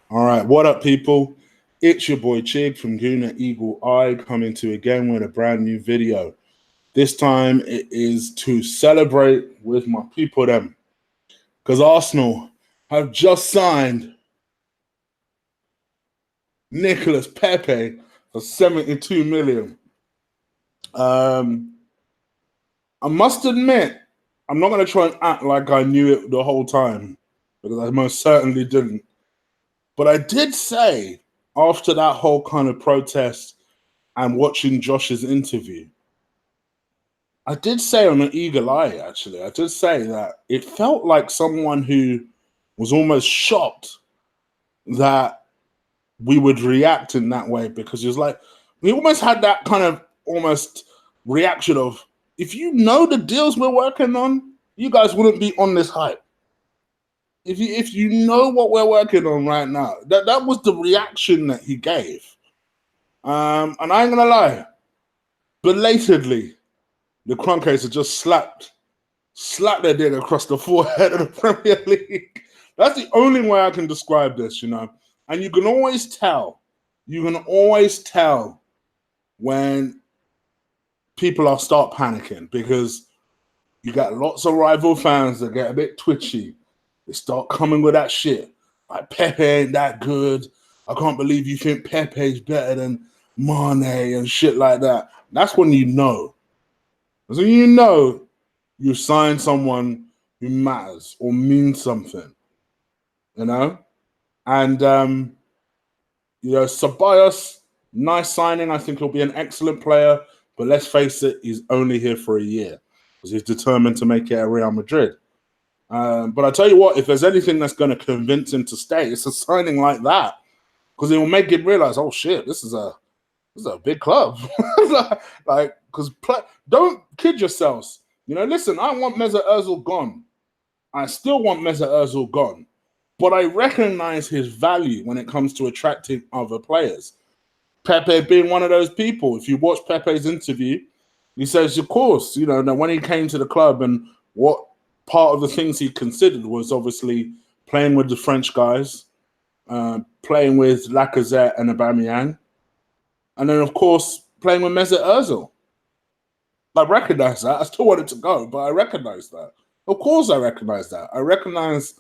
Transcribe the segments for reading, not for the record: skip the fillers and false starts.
All right, what up, people? It's your boy Chig from Guna Eagle Eye coming to you again with a brand new video. This time it is to celebrate with my people, them, because Arsenal have just signed Nicolas Pépé for 72 million. Um, I must admit, I'm not going to try and act like I knew it the whole time because I most certainly didn't. But I did say after that whole kind of protest and watching Josh's interview, I did say on an eagle eye, actually, I did say that it felt like someone who was almost shocked that we would react in that way because he was like, we almost had that kind of almost reaction of, if you know the deals we're working on, you guys wouldn't be on this hype. If you know what we're working on right now, that was the reaction that he gave. And I ain't gonna lie, belatedly, the Crunkers had just slapped their dick across the forehead of the Premier League. That's the only way I can describe this, you know. And you can always tell when people are start panicking because you got lots of rival fans that get a bit twitchy. They start coming with that shit. Like, Pepe ain't that good. I can't believe you think Pepe's better than Mane and shit like that. That's when you know. So you know you sign someone who matters or means something, you know? And, Ceballos, nice signing. I think he'll be an excellent player. But let's face it, he's only here for a year because he's determined to make it at Real Madrid. But I tell you what, if there's anything that's going to convince him to stay, it's a signing like that because it will make him realize, oh shit, this is a big club. Like, because don't kid yourselves. Listen, I want Mesut Ozil gone. I still want Mesut Ozil gone, but I recognize his value when it comes to attracting other players. Pepe being one of those people. If you watch Pepe's interview, he says, of course, that when he came to the club and what part of the things he considered was obviously playing with the French guys, playing with Lacazette and Aubameyang, and then, of course, playing with Mesut Ozil. I recognize that. I still wanted to go, but I recognize that. Of course, I recognize that. I recognize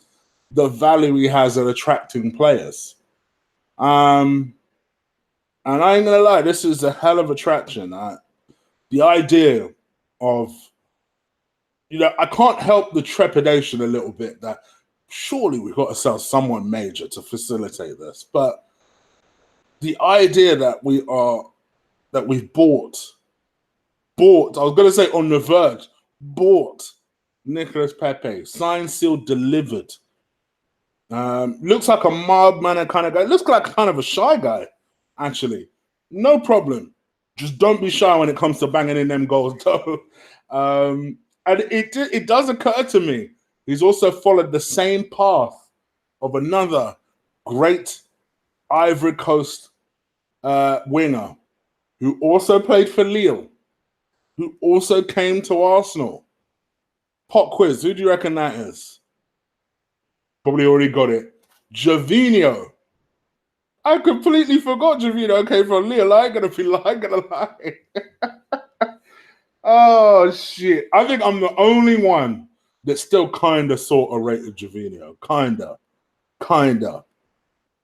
the value he has at attracting players. And I ain't gonna lie, this is a hell of attraction. The idea of, I can't help the trepidation a little bit that surely we've got to sell someone major to facilitate this. But the idea that we've bought, I was going to say on the verge, bought Nicolas Pépé, signed, sealed, delivered. Looks like a mild mannered kind of guy. Looks like kind of a shy guy, actually. No problem. Just don't be shy when it comes to banging in them goals, though. And it does occur to me, he's also followed the same path of another great Ivory Coast winger who also played for Lille, who also came to Arsenal. Pop quiz, who do you reckon that is? Probably already got it. Gervinho. I completely forgot Gervinho came from Lille. I ain't gonna lie. Oh shit! I think I'm the only one that still kinda sort of rated Gervinho. Kinda.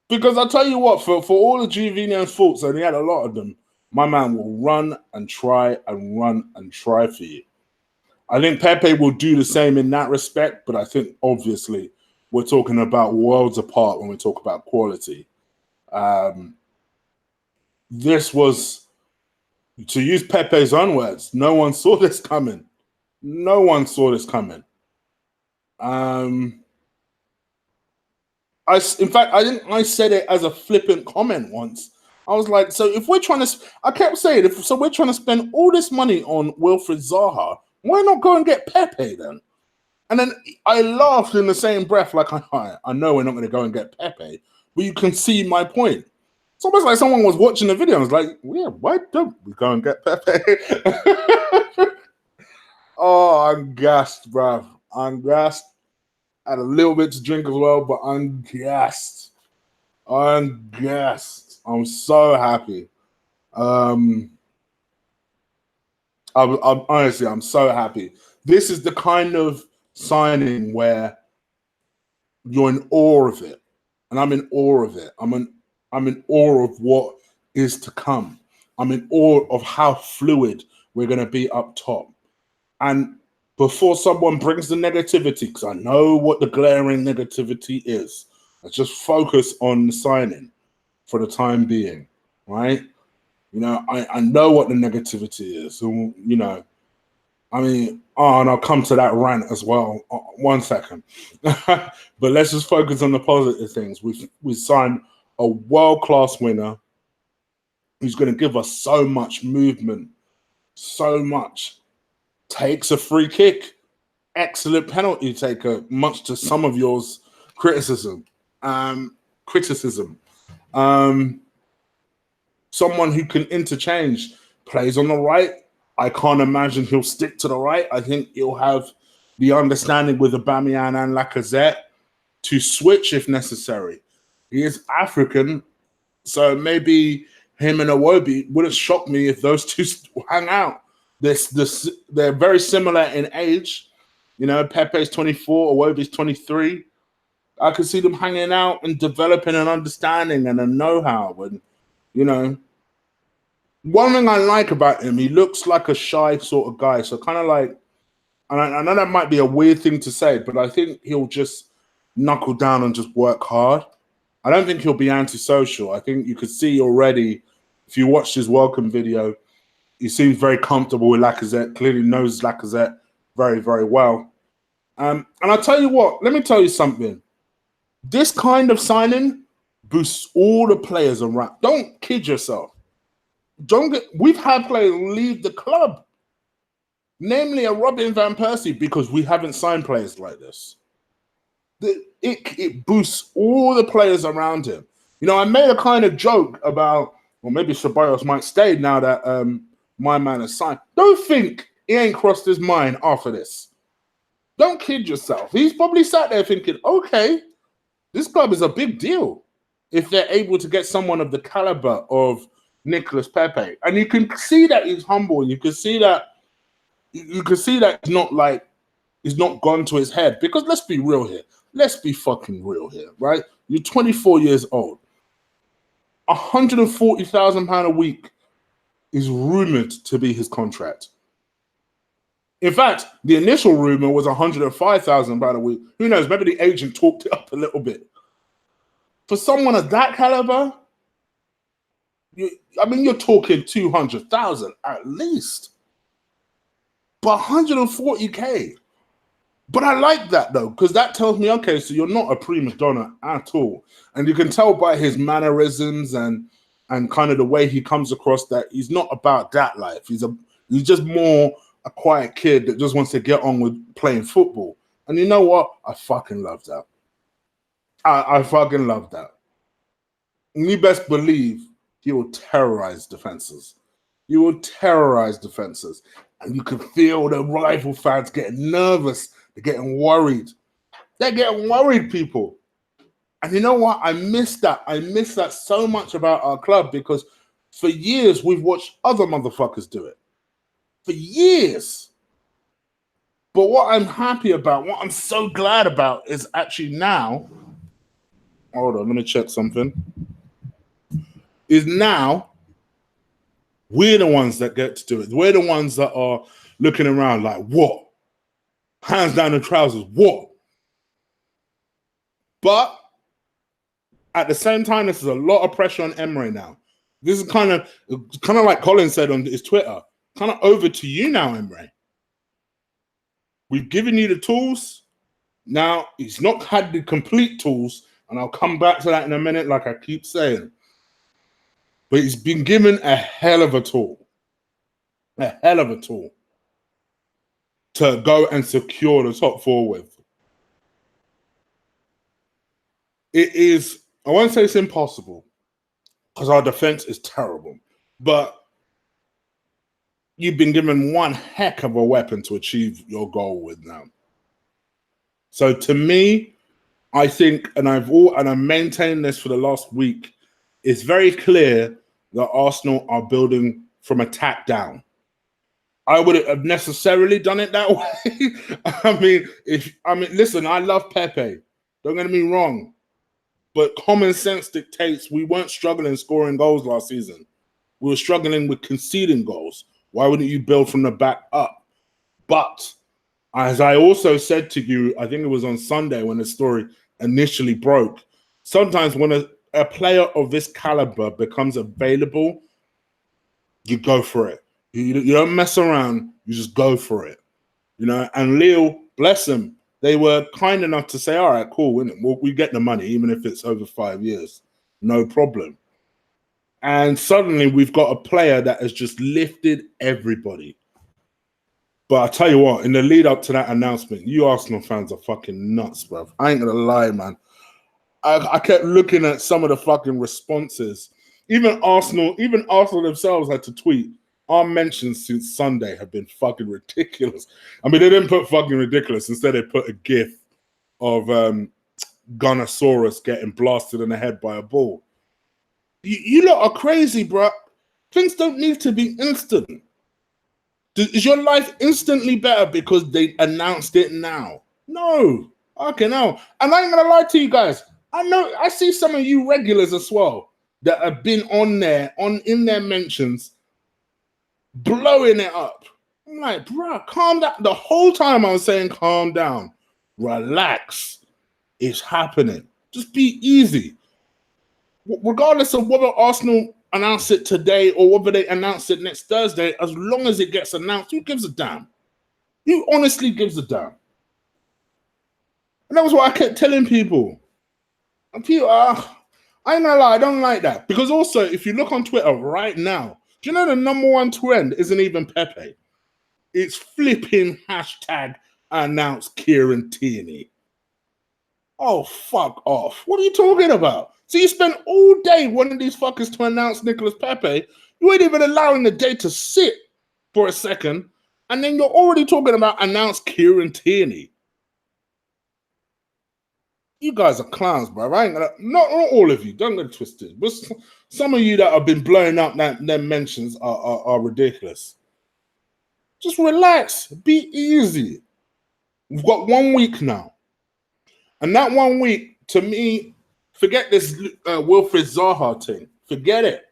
Because I tell you what, for all the Gervinho's faults, and he had a lot of them, my man will run and try for you. I think Pepe will do the same in that respect, but I think obviously we're talking about worlds apart when we talk about quality. This was, to use Pepe's own words, no one saw this coming. No one saw this coming. In fact, I said it as a flippant comment once. I was like, so if we're trying to, I kept saying, so we're trying to spend all this money on Wilfred Zaha, why not go and get Pepe then? And then I laughed in the same breath, like, I know we're not going to go and get Pepe, but you can see my point. It's almost like someone was watching the video and was like, yeah, why don't we go and get Pepe? Oh, I'm gassed, bruv. I'm gassed. Had a little bit to drink as well, but I'm gassed. And yes, I'm so happy. I'm honestly, I'm so happy. This is the kind of signing where you're in awe of it, and I'm in awe of it. I'm in awe of what is to come. I'm in awe of how fluid we're going to be up top. And before someone brings the negativity, because I know what the glaring negativity is, let's just focus on the signing for the time being, right? You know, I know what the negativity is. So, you know, I mean, oh, and I'll come to that rant as well. 1 second. But let's just focus on the positive things. We signed a world-class winner who's going to give us so much movement, so much. Takes a free kick. Excellent penalty taker, much to some of yours criticism. Um, criticism. Um, Someone who can interchange, plays on the right. I can't imagine he'll stick to the right. I think he'll have the understanding with Aubameyang and Lacazette to switch if necessary. He is African, so maybe him and Iwobi wouldn't shock me if those two hang out. They're very similar in age. You know, Pepe's 24, Iwobi's 23. I could see them hanging out and developing an understanding and a know-how. And, you know, one thing I like about him, he looks like a shy sort of guy. So kind of like, and I know that might be a weird thing to say, but I think he'll just knuckle down and just work hard. I don't think he'll be antisocial. I think you could see already, if you watched his welcome video, he seems very comfortable with Lacazette, clearly knows Lacazette very, very well. And I'll tell you what, let me tell you something. This kind of signing boosts all the players around. Don't kid yourself. We've had players leave the club, namely a Robin van Persie, because we haven't signed players like this. It boosts all the players around him. You know, I made a kind of joke about, well, maybe Ceballos might stay now that my man has signed. Don't think he ain't crossed his mind after this. Don't kid yourself. He's probably sat there thinking, okay, this club is a big deal if they're able to get someone of the caliber of Nicolas Pépé. And you can see that he's humble. You can see that he's not gone to his head. Because let's be real here. Let's be fucking real here, right? You're 24 years old. £140,000 a week is rumored to be his contract. In fact, the initial rumor was £105,000 a week. Who knows? Maybe the agent talked it up a little bit. For someone of that caliber, you're talking 200,000 at least. But 140K. But I like that though, because that tells me, okay, so you're not a prima donna at all. And you can tell by his mannerisms and kind of the way he comes across that he's not about that life. He's just more a quiet kid that just wants to get on with playing football. And you know what? I fucking love that. I fucking love that. And you best believe he will terrorize defenses. You will terrorize defenses. And you can feel the rival fans getting nervous. They're getting worried. They're getting worried, people. And you know what? I miss that. I miss that so much about our club because for years we've watched other motherfuckers do it. For years. But what I'm happy about, what I'm so glad about is actually now, hold on, let me check something, is now we're the ones that get to do it. We're the ones that are looking around like, what? Hands down the trousers, what? But at the same time, this is a lot of pressure on Emery now. This is kind of like Colin said on his Twitter, kind of over to you now, Emery. We've given you the tools. Now, he's not had the complete tools, and I'll come back to that in a minute, like I keep saying. But he's been given a hell of a tool. A hell of a tool to go and secure the top four with. It is, I won't say it's impossible, because our defense is terrible. But you've been given one heck of a weapon to achieve your goal with now. So to me, I think, and I've maintained this for the last week, it's very clear that Arsenal are building from attack down. I wouldn't have necessarily done it that way. Listen, I love Pepe. Don't get me wrong. But common sense dictates we weren't struggling scoring goals last season. We were struggling with conceding goals. Why wouldn't you build from the back up? But as I also said to you, I think it was on Sunday when the story initially broke, sometimes when a player of this caliber becomes available, you go for it. You don't mess around. You just go for it. And Lille, bless them, they were kind enough to say, all right, cool, we get the money, even if it's over 5 years. No problem. And suddenly we've got a player that has just lifted everybody. But I tell you what, in the lead up to that announcement, you Arsenal fans are fucking nuts, bruv. I ain't gonna lie, man. I kept looking at some of the fucking responses. Even Arsenal themselves had to tweet, our mentions since Sunday have been fucking ridiculous. I mean, they didn't put fucking ridiculous. Instead, they put a gif of Gunnosaurus getting blasted in the head by a ball. You lot are crazy, bro. Things don't need to be instant. Is your life instantly better because they announced it now? No. Okay, no. And I ain't gonna lie to you guys. I see some of you regulars as well that have been in their mentions, blowing it up. I'm like, bro, calm down. The whole time I was saying, calm down, relax. It's happening. Just be easy. Regardless of whether Arsenal announce it today or whether they announce it next Thursday, as long as it gets announced, who gives a damn? Who honestly gives a damn? And that was what I kept telling people. And people, I ain't gonna lie, I don't like that. Because also, if you look on Twitter right now, do you know the number one trend isn't even Pepe? It's flipping hashtag announce Kieran Tierney. Oh, fuck off. What are you talking about? So you spent all day wanting these fuckers to announce Nicolas Pépé. You ain't even allowing the day to sit for a second. And then you're already talking about announce Kieran Tierney. You guys are clowns, bro. I ain't gonna, not all of you, don't get it twisted. But some of you that have been blowing up them mentions are ridiculous. Just relax. Be easy. We've got 1 week now. And that 1 week, to me, forget this Wilfried Zaha thing. Forget it.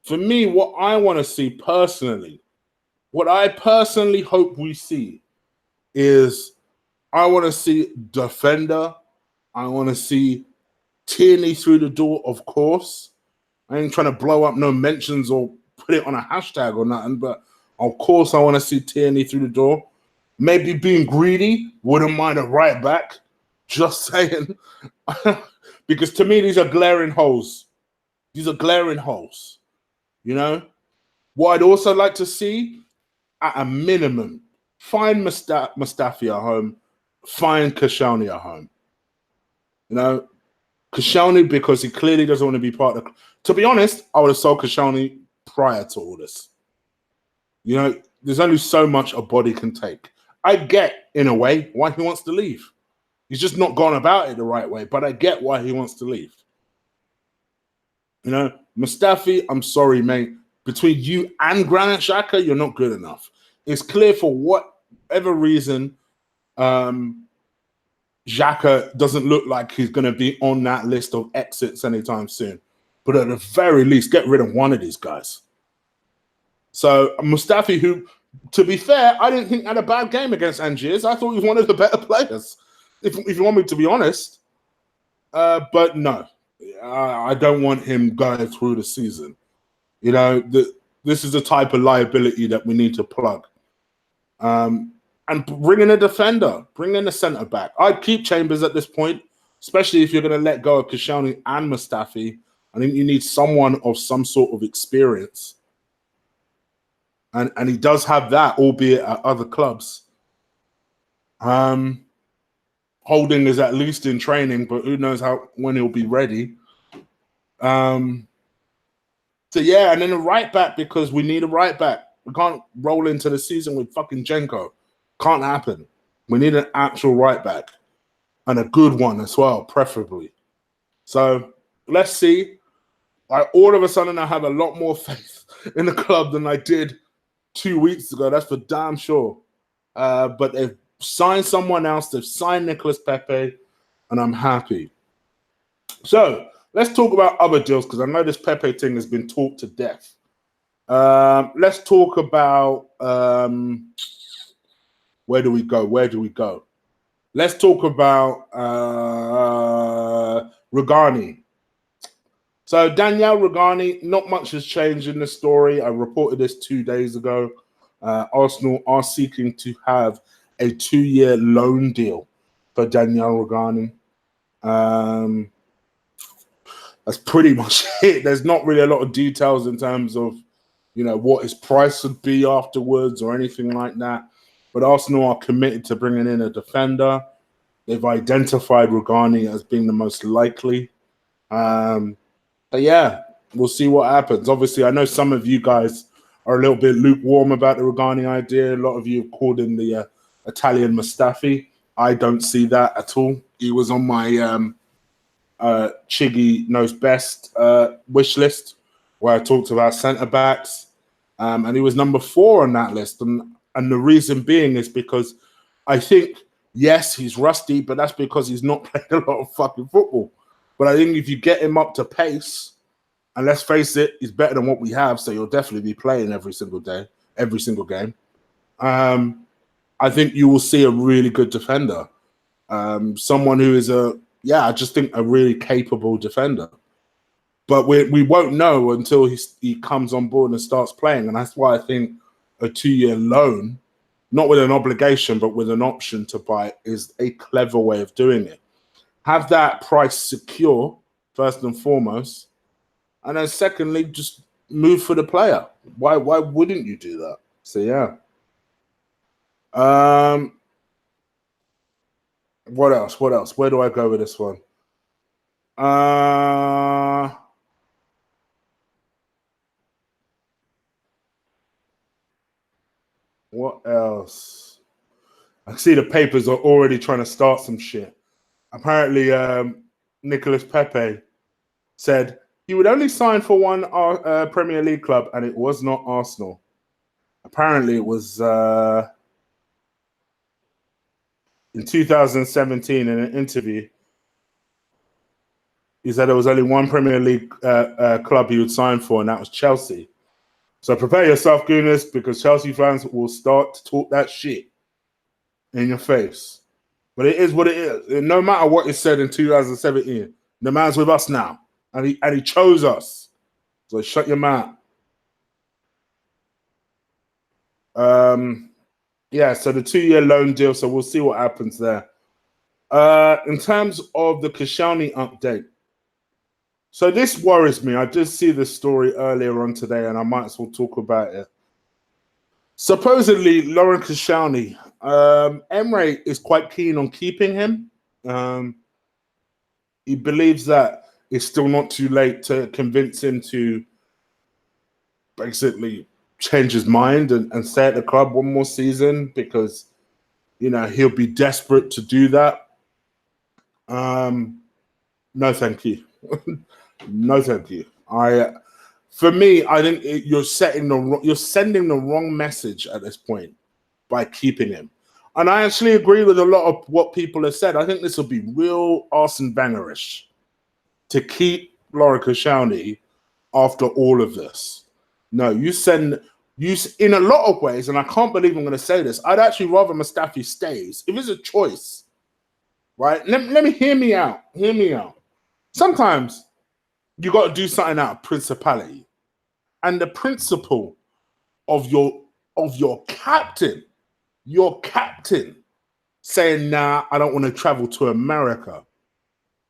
For me, what I want to see personally, what I personally hope we see is I want to see defender. I want to see Tierney through the door, of course. I ain't trying to blow up no mentions or put it on a hashtag or nothing, but of course I want to see Tierney through the door. Maybe being greedy, wouldn't mind a right back. Just saying. Because to me, these are glaring holes. These are glaring holes. You know? What I'd also like to see, at a minimum, find Mustafi at home, find Koscielny at home. You know, Koscielny, because he clearly doesn't want to be part of... To be honest, I would have sold Koscielny prior to all this. You know, there's only so much a body can take. I get, in a way, why he wants to leave. He's just not gone about it the right way, but I get why he wants to leave. You know, Mustafi, I'm sorry, mate. Between you and Granit Xhaka, you're not good enough. It's clear for whatever reason, Xhaka doesn't look like he's going to be on that list of exits anytime soon. But at the very least, get rid of one of these guys. So Mustafi, who, to be fair, I didn't think had a bad game against Angers. I thought he was one of the better players, if you want me to be honest. But no, I don't want him going through the season. You know, this is the type of liability that we need to plug. And bring in a defender, bring in a centre back. I'd keep Chambers at this point, especially if you're going to let go of Koscielny and Mustafi. I think you need someone of some sort of experience. And he does have that, albeit at other clubs. Holding is at least in training, but who knows when he'll be ready. So yeah, and then a right back, because we need a right back. We can't roll into the season with fucking Jenko. Can't happen. We need an actual right back. and a good one as well, preferably. So let's see. All of a sudden, I have a lot more faith in the club than I did 2 weeks ago. That's for damn sure. But they've signed someone else. They've signed Nicolas Pépé, and I'm happy. So let's talk about other deals, because I know this Pépé thing has been talked to death. Let's talk about where do we go? Let's talk about Rugani. So Daniel Rugani, not much has changed in the story. I reported this 2 days ago. Arsenal are seeking to have a 2-year loan deal for Daniel Rugani. That's pretty much it. There's not really a lot of details in terms of, what his price would be afterwards or anything like that. But Arsenal are committed to bringing in a defender. They've identified Rugani as being the most likely. But yeah, we'll see what happens. Obviously, I know some of you guys are a little bit lukewarm about the Rugani idea. A lot of you have called him the Italian Mustafi. I don't see that at all. He was on my Chiggy Knows Best wish list, where I talked about centre-backs. And he was number 4 on that list. And the reason being is because I think, yes, he's rusty, but that's because he's not played a lot of fucking football. But I think if you get him up to pace, and let's face it, he's better than what we have, so you'll definitely be playing every single day, every single game. I think you will see a really good defender. Someone who is I just think a really capable defender. But we won't know until he comes on board and starts playing. And that's why I think a 2-year loan, not with an obligation, but with an option to buy, is a clever way of doing it. Have that price secure, first and foremost. And then secondly, just move for the player. Why wouldn't you do that? So, yeah. What else? Where do I go with this one? What else? I see the papers are already trying to start some shit. Apparently, Nicolas Pépé said he would only sign for one Premier League club, and it was not Arsenal. Apparently, it was in 2017 in an interview. He said there was only one Premier League club he would sign for, and that was Chelsea. So prepare yourself, Goodness, because Chelsea fans will start to talk that shit in your face. But it is what it is. No matter what is said in 2017, the man's with us now, and he chose us. So shut your mouth. Yeah, so the 2-year loan deal, so we'll see what happens there. In terms of the Koscielny update, so this worries me. I did see this story earlier on today, and I might as well talk about it. Supposedly, Laurent Koscielny, Emre is quite keen on keeping him. He believes that it's still not too late to convince him to basically change his mind and stay at the club one more season, because he'll be desperate to do that. No, thank you. No, thank you. For me, I think you're sending the wrong message at this point by keeping him. And I actually agree with a lot of what people have said. I think this will be real Arsene Wenger-ish to keep Laurent Koscielny after all of this. No, you in a lot of ways, and I can't believe I'm going to say this, I'd actually rather Mustafi stays. If it's a choice, right? Let me hear me out. Hear me out. Sometimes you got to do something out of principality. And the principle of your captain saying, nah, I don't want to travel to America.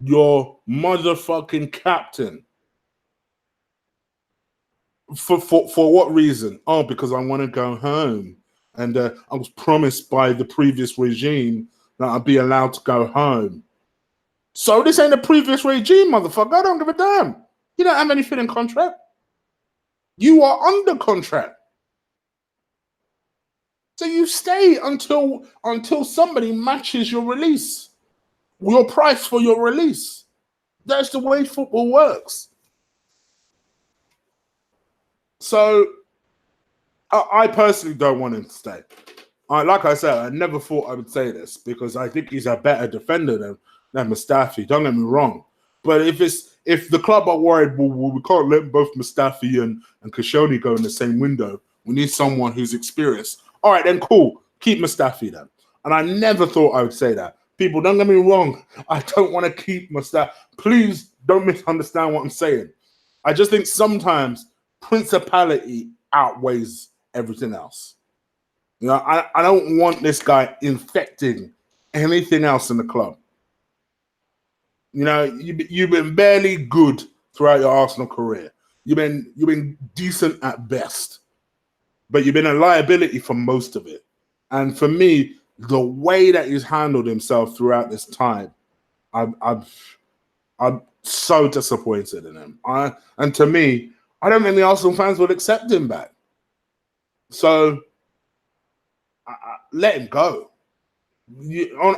Your motherfucking captain. For what reason? Oh, because I want to go home. And I was promised by the previous regime that I'd be allowed to go home. So this ain't the previous regime, motherfucker. I don't give a damn. You don't have anything in contract. You are under contract. So you stay until somebody matches your release. your price for your release. That's the way football works. So I personally don't want him to stay. Like I said, I never thought I would say this because I think he's a better defender than Mustafi. Don't get me wrong. But if the club are worried, well, we can't let both Mustafi and Koscielny go in the same window. We need someone who's experienced. All right, then cool. Keep Mustafi then. And I never thought I would say that. People, don't get me wrong. I don't want to keep Mustafi. Please don't misunderstand what I'm saying. I just think sometimes principality outweighs everything else. You know, I don't want this guy infecting anything else in the club. You know, you've been barely good throughout your Arsenal career. You've been decent at best, but you've been a liability for most of it. And for me, the way that he's handled himself throughout this time, I'm so disappointed in him. And to me, I don't think the Arsenal fans would accept him back. So let him go.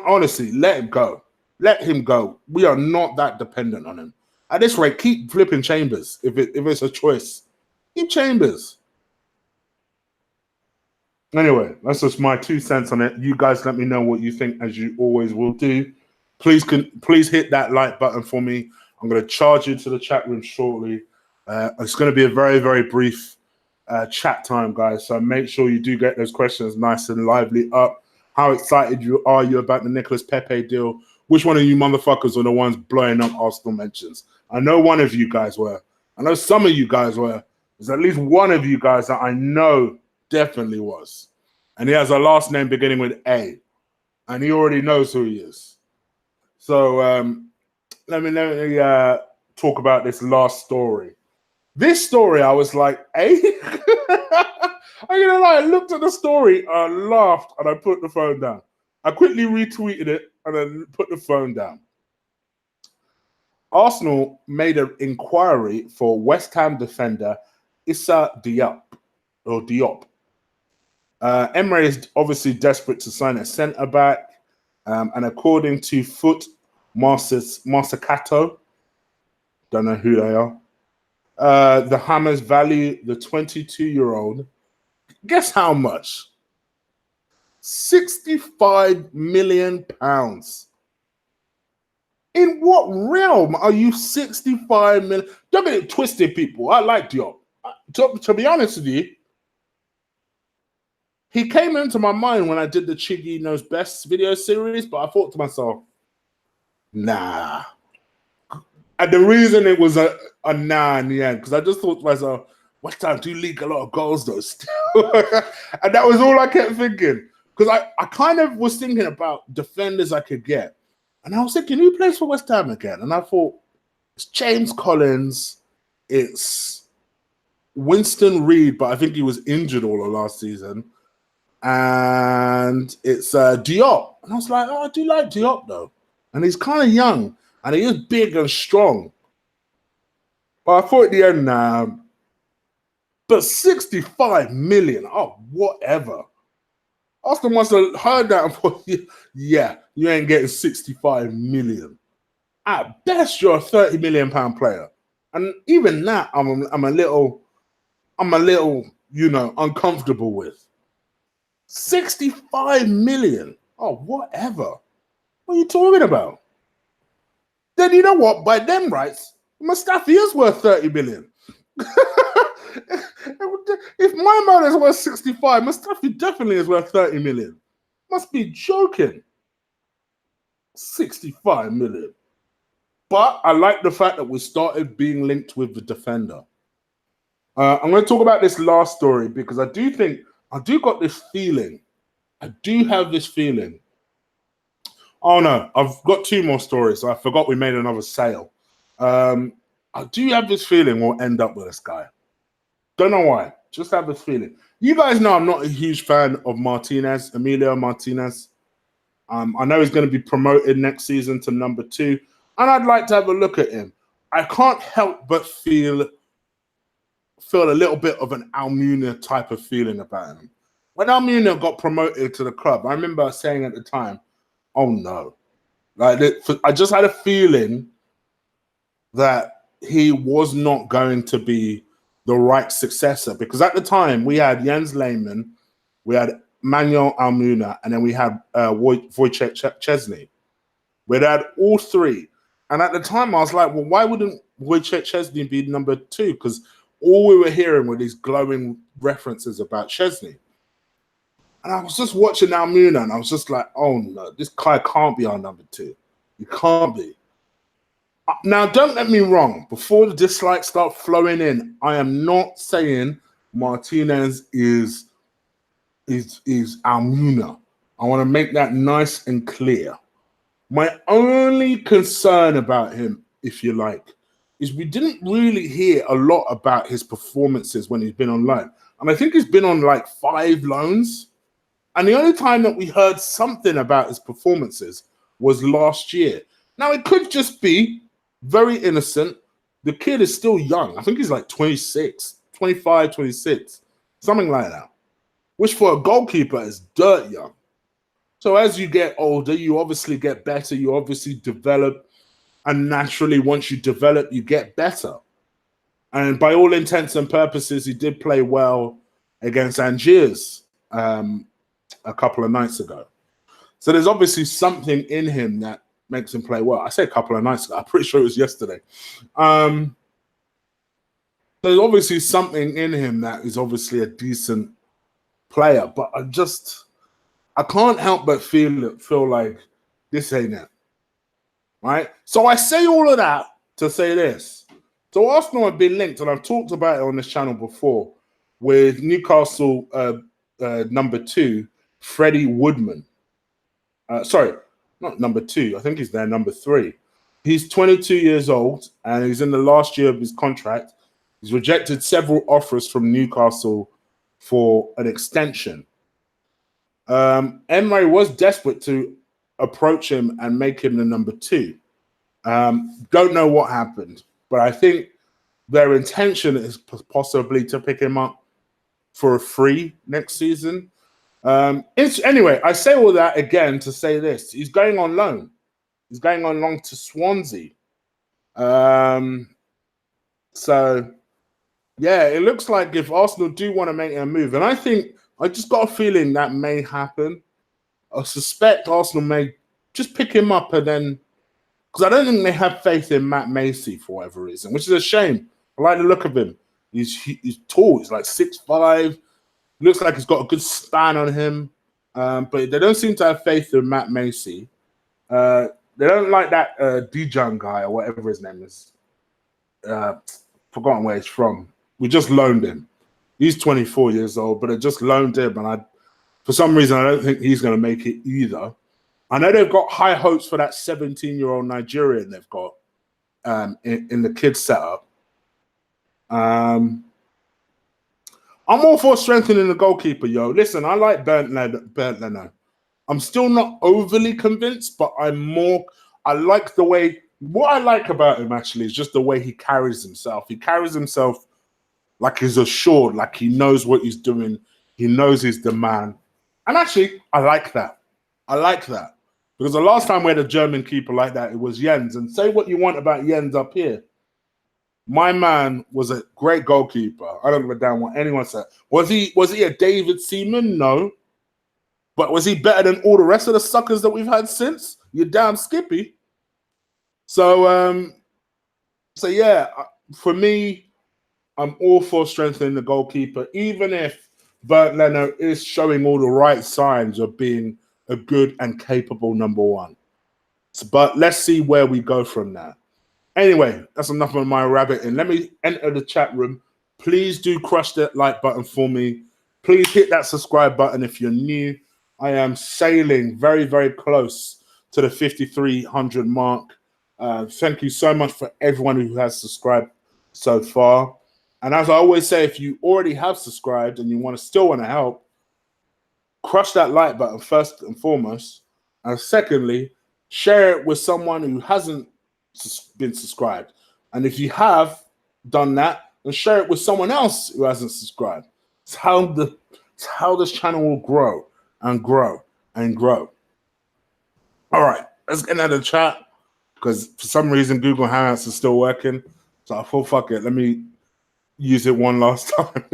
Honestly, let him go. Let him go. We are not that dependent on him. At this rate, keep flipping Chambers if it's a choice. Keep Chambers. Anyway, that's just my 2 cents on it. You guys let me know what you think, as you always will do. Please hit that like button for me. I'm going to charge you to the chat room shortly. It's going to be a very, very brief chat time, guys. So make sure you do get those questions nice and lively up. How excited are you about the Nicolas Pépé deal? Which one of you motherfuckers are the ones blowing up Arsenal mentions? I know one of you guys were. I know some of you guys were. There's at least one of you guys that I know definitely was. And he has a last name beginning with A. And he already knows who he is. So let me talk about this last story. This story, I was like, eh? I looked at the story, I laughed, and I put the phone down. I quickly retweeted it and then put the phone down. Arsenal made an inquiry for West Ham defender Issa Diop. Emery is obviously desperate to sign a centre-back, and according to Foot Marcato, don't know who they are, the Hammers value the 22-year-old. Guess how much? £65 million. In what realm are you 65 million? Don't get it twisted, people. I like Diop. To be honest with you, he came into my mind when I did the Chiggy Knows Best video series, but I thought to myself, nah. And the reason it was a nah in the end, because I just thought to myself, West Ham do leak a lot of goals though still. And that was all I kept thinking. Because I kind of was thinking about defenders I could get. And I was thinking, who plays for West Ham again? And I thought, it's James Collins, it's Winston Reid, but I think he was injured all of last season. And it's Diop. And I was like, oh, I do like Diop though. And he's kind of young. And he is big and strong. But I thought at the end now, but 65 million, oh, whatever. Austin must have heard that and thought, yeah, you ain't getting 65 million. At best, you're a 30 million pound player. And even that, I'm a little, uncomfortable with. 65 million. Oh, whatever. What are you talking about? Then you know what? By them rights, Mustafi is worth 30 million. If my man is worth 65, Mustafi definitely is worth 30 million. Must be joking. 65 million. But I like the fact that we started being linked with the defender. I'm going to talk about this last story because I do got this feeling. I do have this feeling. Oh no, I've got 2 more stories. I forgot we made another sale. I do have this feeling we'll end up with this guy. Don't know why. Just have this feeling. You guys know I'm not a huge fan of Emilio Martinez. I know he's going to be promoted next season to number 2, and I'd like to have a look at him. I can't help but feel a little bit of an Almunia type of feeling about him. When Almunia got promoted to the club, I remember saying at the time, oh no, Like I just had a feeling that he was not going to be the right successor, because at the time we had Jens Lehmann, we had Manuel Almunia, and then we had Wojciech Szczesny. We'd had all three. And at the time I was like, well, why wouldn't Wojciech Szczesny be number two? Because all we were hearing were these glowing references about Szczesny. And I was just watching Almunia and I was just like, oh no, this guy can't be our number two. He can't be. Now, don't get me wrong. Before the dislikes start flowing in, I am not saying Martinez is Almunia. I want to make that nice and clear. My only concern about him, if you like, is we didn't really hear a lot about his performances when he's been on loan. And I think he's been on like 5 loans. And the only time that we heard something about his performances was last year. Now, it could just be very innocent. The kid is still young. I think he's like 26, 25, 26, something like that, which for a goalkeeper is dirt young. So as you get older, you obviously get better. You obviously develop. And naturally, once you develop, you get better. And by all intents and purposes, he did play well against Angers a couple of nights ago. So there's obviously something in him that makes him play well. I say a couple of nights ago. I'm pretty sure it was yesterday. There's obviously something in him that is obviously a decent player. But I can't help but feel like this ain't it. Right? So I say all of that to say this. So Arsenal have been linked, and I've talked about it on this channel before, with Newcastle number 2, Freddie Woodman. Sorry, not number 2. I think he's there, number 3. He's 22 years old, and he's in the last year of his contract. He's rejected several offers from Newcastle for an extension. Emery was desperate to approach him and make him the number 2. Don't know what happened, but I think their intention is possibly to pick him up for a free next season. Anyway, I say all that again to say this. He's going on loan. He's going on loan to Swansea. So, yeah, it looks like if Arsenal do want to make a move, and I just got a feeling that may happen. I suspect Arsenal may just pick him up and then, because I don't think they have faith in Matt Macy for whatever reason, which is a shame. I like the look of him. He's tall. He's like 6'5". Looks like he's got a good span on him. But they don't seem to have faith in Matt Macy. They don't like that Dijon guy or whatever his name is. Forgotten where he's from. We just loaned him. He's 24 years old, but I just loaned him. And for some reason, I don't think he's going to make it either. I know they've got high hopes for that 17-year-old Nigerian they've got in the kids setup. I'm all for strengthening the goalkeeper, yo. Listen, I like Bernd Leno. I'm still not overly convinced, but I like the way, what I like about him actually is just the way he carries himself. He carries himself like he's assured, like he knows what he's doing. He knows he's the man. And actually, I like that. I like that. Because the last time we had a German keeper like that, it was Jens. And say what you want about Jens up here. My man was a great goalkeeper. I don't give a damn what anyone said. Was he a David Seaman? No. But was he better than all the rest of the suckers that we've had since? You're damn Skippy. So yeah, for me, I'm all for strengthening the goalkeeper, even if Bernd Leno is showing all the right signs of being a good and capable number 1. But let's see where we go from there. Anyway, that's enough of my rabbiting. Let me enter the chat room. Please do crush that like button for me. Please hit that subscribe button if you're new. I am sailing very, very close to the 5,300 mark. Thank you so much for everyone who has subscribed so far. And as I always say, if you already have subscribed and you still want to help, crush that like button first and foremost. And secondly, share it with someone who hasn't been subscribed. And if you have done that, then share it with someone else who hasn't subscribed. It's how this channel will grow and grow and grow. All right. let's get into the chat because for some reason Google Hangouts is still working. So I thought, fuck it, let me use it one last time.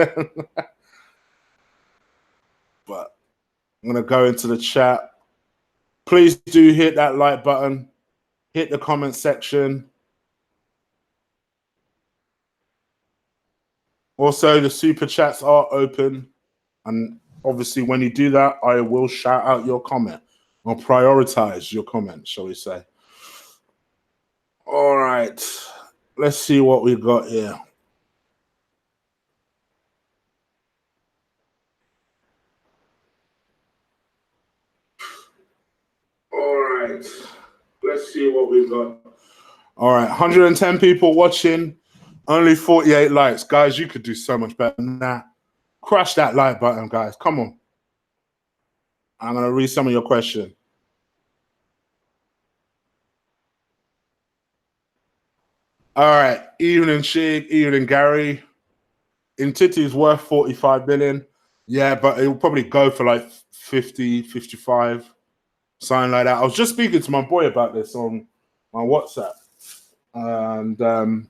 But I'm gonna go into the chat. Please do hit that like button, hit the comment section. Also, the super chats are open, and obviously, when you do that, I will shout out your comment or prioritize your comment, shall we say. All right, let's see what we got here. All right, let's see what we got. All right, 110 people watching, only 48 likes. Guys, you could do so much better than that. Crush that like button, guys. Come on. I'm going to read some of your questions. All right, evening Shig, evening Gary. Intiti's worth 45 million. Yeah, but it'll probably go for like 50, 55, something like that. I was just speaking to my boy about this on my WhatsApp. And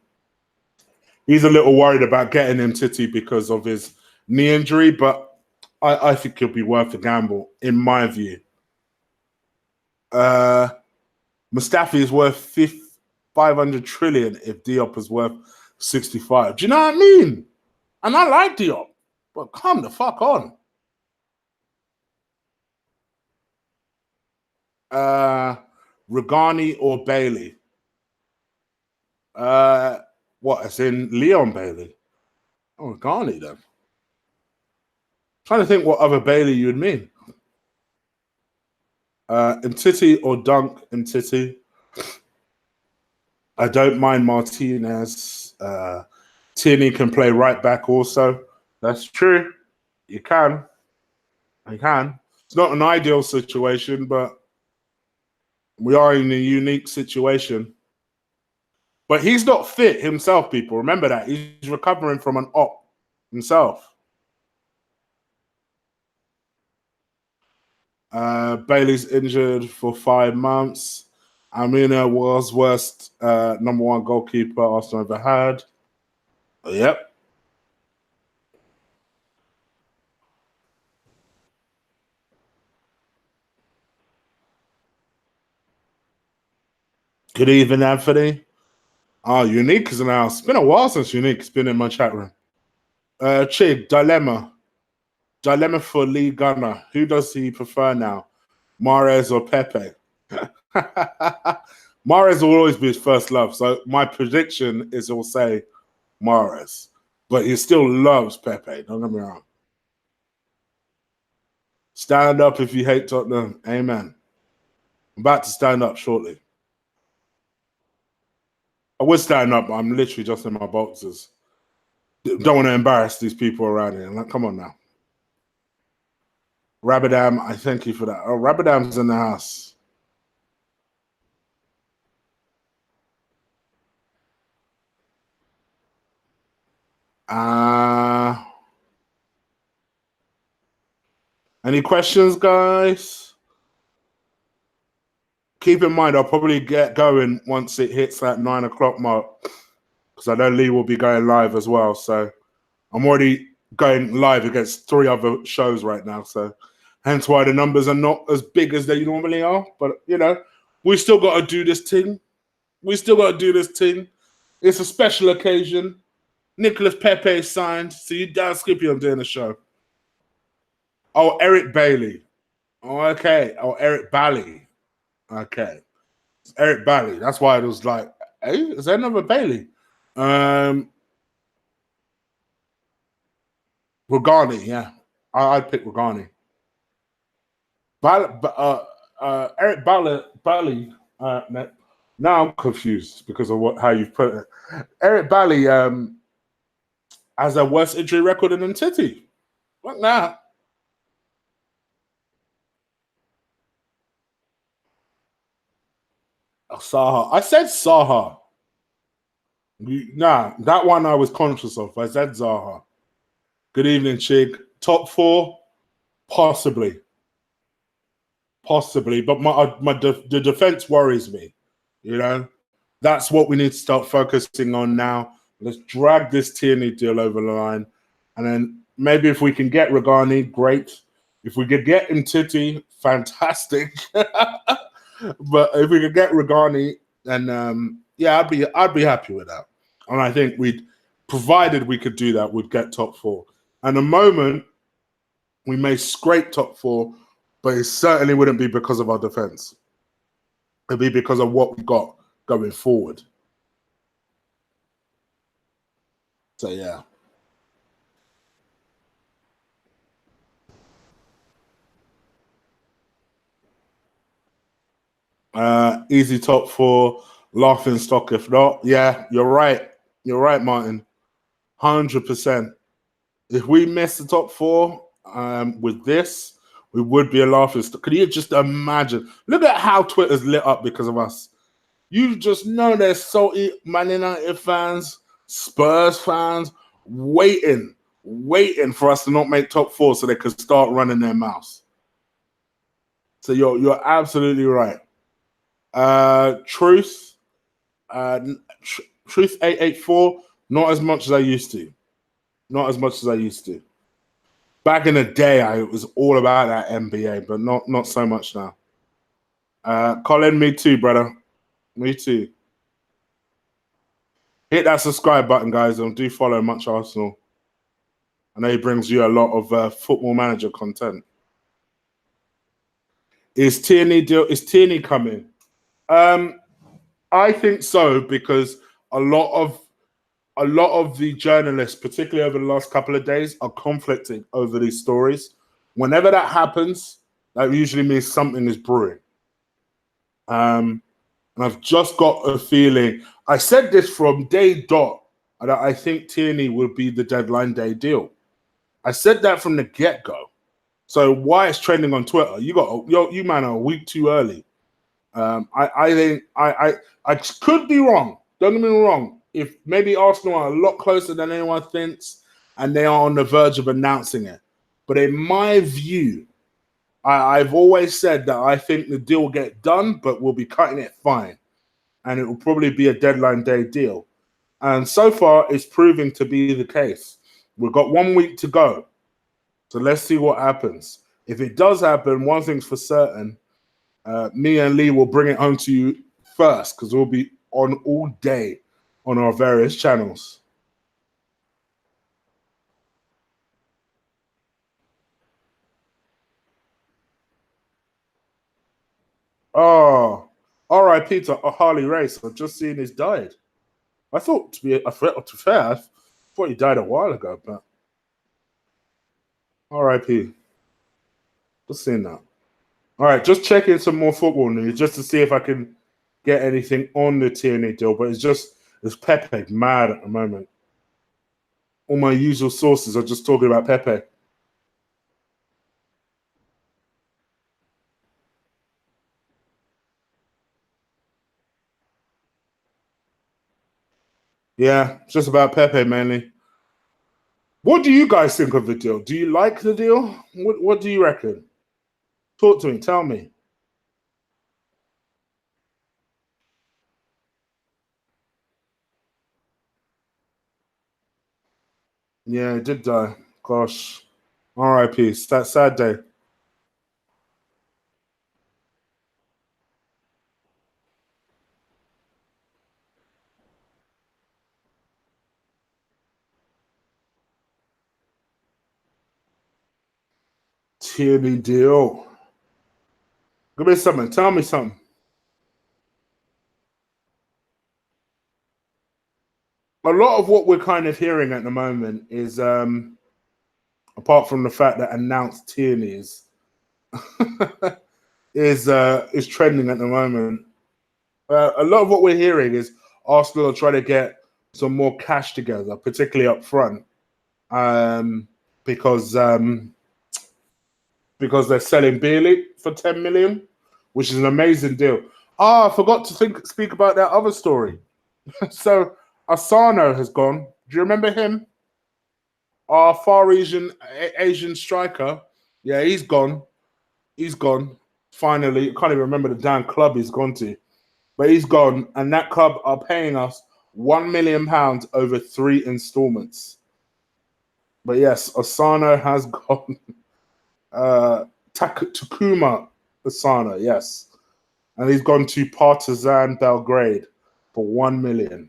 he's a little worried about getting Intiti because of his knee injury, but I think he'll be worth a gamble, in my view. Mustafi is worth 500 trillion if Diop is worth 65. Do you know what I mean? And I like Diop, but come the fuck on. Regani or Bailey? What? As in Leon Bailey? Oh, Regani then. Trying to think what other Bailey you would mean. Mtiti or Dunk Mtiti? I don't mind Martinez. Tierney can play right back also. That's true. You can. You can. It's not an ideal situation, but we are in a unique situation. But he's not fit himself, people. Remember that. He's recovering from an op himself. Bailey's injured for 5 months. Amina was worst number 1 goalkeeper Arsenal ever had. Yep. Good evening, Anthony. Unique is in the house. It's been a while since Unique's been in my chat room. Chig, dilemma. Dilemma for Lee Gunner. Who does he prefer now? Mahrez or Pepe? Mahrez will always be his first love. So my prediction is he'll say Mahrez. But he still loves Pepe. Don't get me wrong. Stand up if you hate Tottenham. Amen. I'm about to stand up shortly. I would stand up, but I'm literally just in my boxers. Don't want to embarrass these people around here. Like, come on now. Rabadam, I thank you for that. Oh, Rabadam's in the house. Any questions, guys? Keep in mind, I'll probably get going once it hits that 9 o'clock mark because I know Lee will be going live as well. So I'm already going live against 3 other shows right now. So hence why the numbers are not as big as they normally are. But, you know, we still got to do this thing. It's a special occasion. Nicolas Pépé signed. So you down Skippy, I'm doing a show. Oh, Eric Bailey. Oh, okay. Oh, Eric Bally. Okay. It's Eric Bally. That's why it was like, hey, is there another Bailey? Regani, yeah. I'd pick Regani. Eric Bally. Now I'm confused because of how you put it. Eric Bally has a worse injury record than Titi. What now? Oh, Saha. I said Saha. Nah, that one I was conscious of. I said Zaha. Good evening, Chig. Top 4? Possibly. possibly, but the defense worries me. You know, that's what we need to start focusing on now. Let's drag this Tierney deal over the line, and then maybe if we can get Regani, great. If we could get Titi, fantastic. But if we could get Regani, then yeah, I'd be happy with that. And I think provided we could do that, we'd get top four. And the moment we may scrape top four, but it certainly wouldn't be because of our defense. It'd be because of what we got going forward. So yeah. Easy top four, laughing stock if not. Yeah, you're right. You're right, Martin. 100%. If we miss the top four with this, we would be a laughing stock. Could you just imagine? Look at how Twitter's lit up because of us. You just know there's salty Man United fans, Spurs fans, waiting for us to not make top four so they could start running their mouths. So you're absolutely right. Truth 884, not as much as I used to. Not as much as I used to. Back in the day, it was all about that NBA, but not so much now. Colin, me too, brother. Me too. Hit that subscribe button, guys, and do follow Much Arsenal. I know he brings you a lot of football manager content. Is Tierney coming? I think so, because a lot of the journalists, particularly over the last couple of days, are conflicting over these stories. Whenever that happens, that usually means something is brewing. And I've just got a feeling. I said this from day dot that I think Tierney will be the deadline day deal. I said that from the get-go. So why it's trending on Twitter? You man are a week too early. I think I could be wrong. Don't get me wrong. If maybe Arsenal are a lot closer than anyone thinks, and they are on the verge of announcing it. But in my view, I've always said that I think the deal will get done, but we'll be cutting it fine, and it will probably be a deadline day deal. And so far, it's proving to be the case. We've got 1 week to go, so let's see what happens. If it does happen, one thing's for certain. Me and Lee will bring it home to you first, because we'll be on all day on our various channels. Oh, R.I.P. to Harley Race. I've just seen he's died. I thought, to be fair, I thought he died a while ago, but R.I.P. Just seeing that. All right, just checking some more football news just to see if I can get anything on the Tierney deal, but it's Pepe mad at the moment. All my usual sources are just talking about Pepe. Yeah, it's just about Pepe mainly. What do you guys think of the deal? Do you like the deal? What do you reckon? Talk to me. Tell me. Yeah, it did die. Gosh. R.I.P. It's that sad day. Tierney deal. Give me something. Tell me something. A lot of what we're kind of hearing at the moment is, apart from the fact that announced Tierney is trending at the moment. A lot of what we're hearing is Arsenal are trying to get some more cash together, particularly up front, um, because because they're selling Bailey for 10 million, which is an amazing deal. Ah, I forgot to speak about that other story. So Asano has gone. Do you remember him? Our far Asian striker. Yeah, he's gone. He's gone. Finally, I can't even remember the damn club he's gone to, but he's gone, and that club are paying us £1 million over 3 installments. But yes, Asano has gone. Takuma Asano, yes, and he's gone to Partizan Belgrade for 1 million.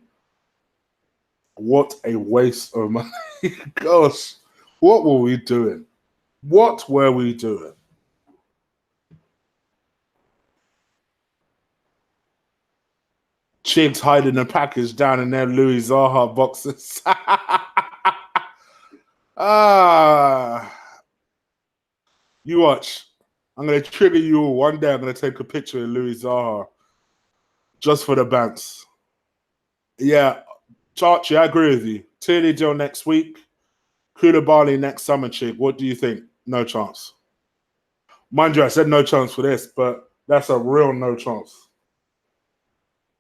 What a waste of money! Gosh, what were we doing? What were we doing? Chigs hiding a package down in their Louis Zaha boxes. You watch. I'm going to trigger you all. One day I'm going to take a picture of Louis Zaha just for the banks. Yeah, Chachi, I agree with you. Tierney Joe next week. Koulibaly next summer, Chig. What do you think? No chance. Mind you, I said no chance for this, but that's a real no chance.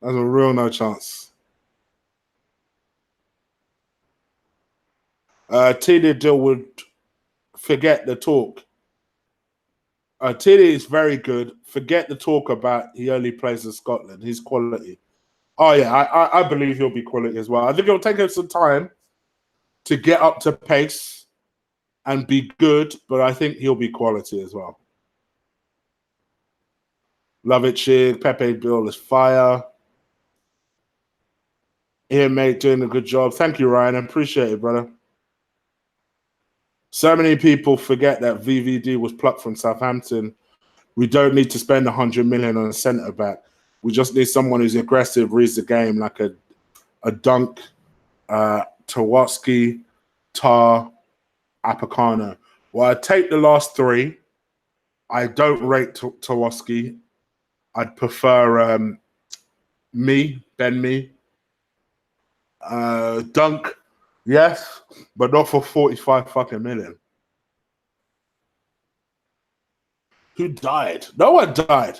That's a real no chance. Tierney Joe would forget the talk. Tierney is very good. Forget the talk about he only plays in Scotland. He's quality. Oh yeah, I believe he'll be quality as well. I think it'll take him some time to get up to pace and be good, but I think he'll be quality as well. Love it, Chig. Pepe Bill is fire. Here, mate, doing a good job. Thank you, Ryan. I appreciate it, brother. So many people forget that VVD was plucked from Southampton. We don't need to spend 100 million on a centre back. We just need someone who's aggressive, reads the game like a Dunk, Tawaski, Tar, Apicano. Well, I take the last 3. I don't rate Tawaski. I'd prefer Ben Me. Dunk, yes, but not for 45 fucking million. Who died? No one died.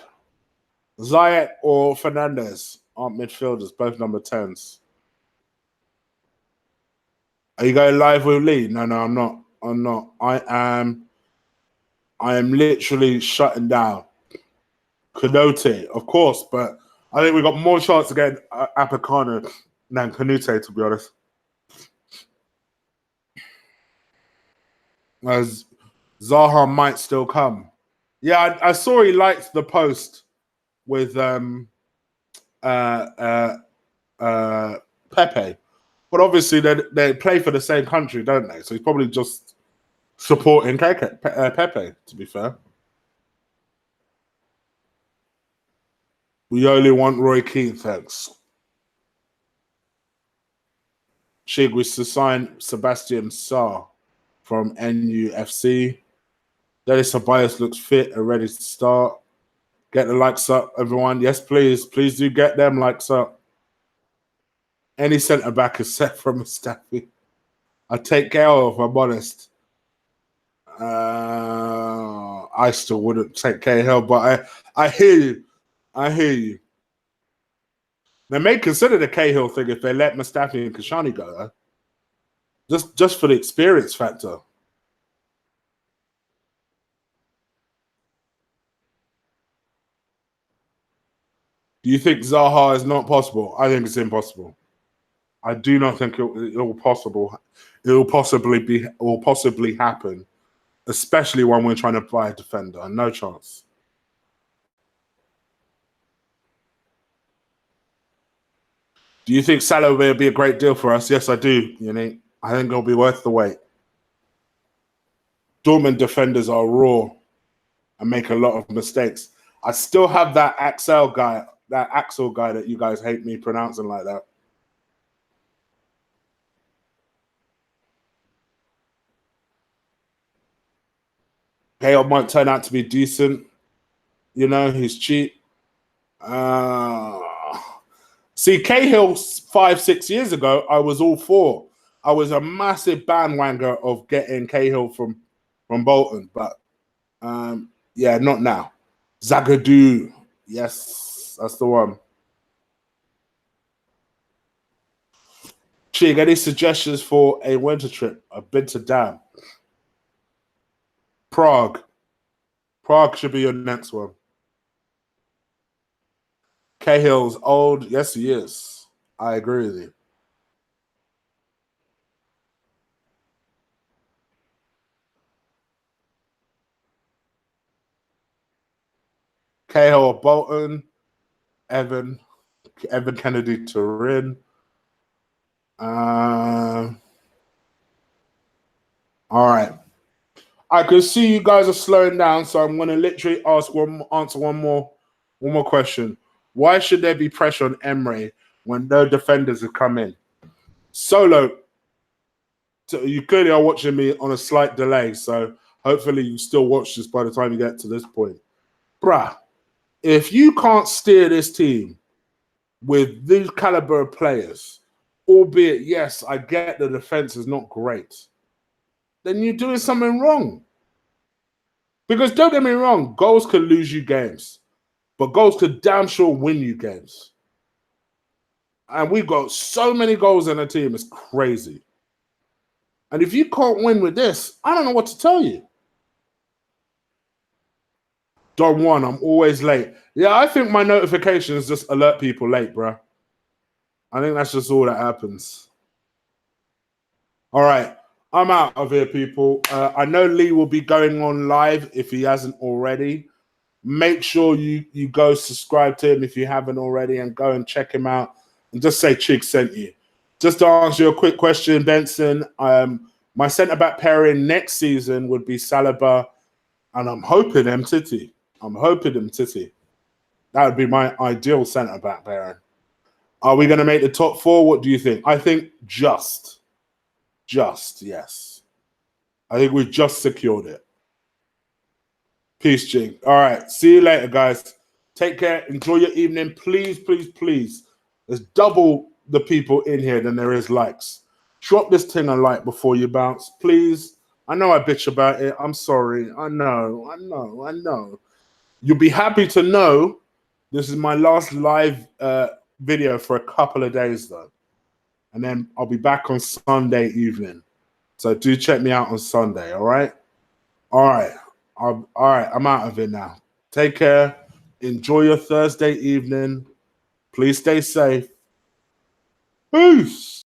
Zayat or Fernandez aren't midfielders, both number 10s. Are you going live with Lee? No, I'm not. I'm not. I am literally shutting down. Canute, of course, but I think we got more chance to get Apicano than Canute, to be honest. As Zaha might still come. Yeah, I saw he liked the post with Pepe, but obviously they play for the same country, don't they? So he's probably just supporting Pepe. To be fair, we only want Roy Keane, thanks. Chig was to sign Sebastian Sarr from NUFC. Dennis Tobias looks fit and ready to start. Get the likes up, everyone. Yes, please. Please do get them likes up. Any centre back is set from Mustafi. I take care of, if I'm honest. I still wouldn't take Cahill, but I hear you. I hear you. They may consider the Cahill thing if they let Mustafi and Kashani go, though. Just for the experience factor. Do you think Zaha is not possible? I think it's impossible. I do not think it will possible. It will possibly happen, especially when we're trying to buy a defender. No chance. Do you think Salah will be a great deal for us? Yes, I do. I think it'll be worth the wait. Dortmund defenders are raw and make a lot of mistakes. I still have that Axel guy that you guys hate me pronouncing like that. Cahill might turn out to be decent. He's cheap. See, Cahill 5-6 years ago, I was all for. I was a massive bandwagoner of getting Cahill from Bolton, but yeah, not now. Zagadou, yes, that's the one. Chig, any suggestions for a winter trip? I've been to Dam. Prague. Prague should be your next one. Cahill's old. Yes, he is. I agree with you. Cahill or Bolton, Evan Kennedy Turin. All right. I can see you guys are slowing down, so I'm going to literally answer one more question. Why should there be pressure on Emre when no defenders have come in? Solo, so you clearly are watching me on a slight delay, so hopefully you still watch this by the time you get to this point. Bruh, if you can't steer this team with these caliber of players, albeit, yes, I get the defense is not great, then you're doing something wrong. Because don't get me wrong, goals could lose you games, but goals could damn sure win you games. And we've got so many goals in the team, it's crazy. And if you can't win with this, I don't know what to tell you. Don Juan, I'm always late. Yeah, I think my notifications just alert people late, bro. I think that's just all that happens. All right, I'm out of here, people. I know Lee will be going on live if he hasn't already. Make sure you go subscribe to him if you haven't already and go and check him out and just say Chig sent you. Just to answer your quick question, Benson, my centre-back pairing next season would be Saliba and I'm hoping Mtiti. That would be my ideal centre-back pairing. Are we going to make the top four? What do you think? I think just, yes. I think we've just secured it. Peace, Jing. All right. See you later, guys. Take care. Enjoy your evening. Please, please, please. There's double the people in here than there is likes. Drop this thing a like before you bounce, please. I know I bitch about it. I'm sorry. I know. You'll be happy to know this is my last live video for a couple of days, though. And then I'll be back on Sunday evening. So do check me out on Sunday, all right? All right. All right. I'm out of it now. Take care. Enjoy your Thursday evening. Please stay safe. Peace.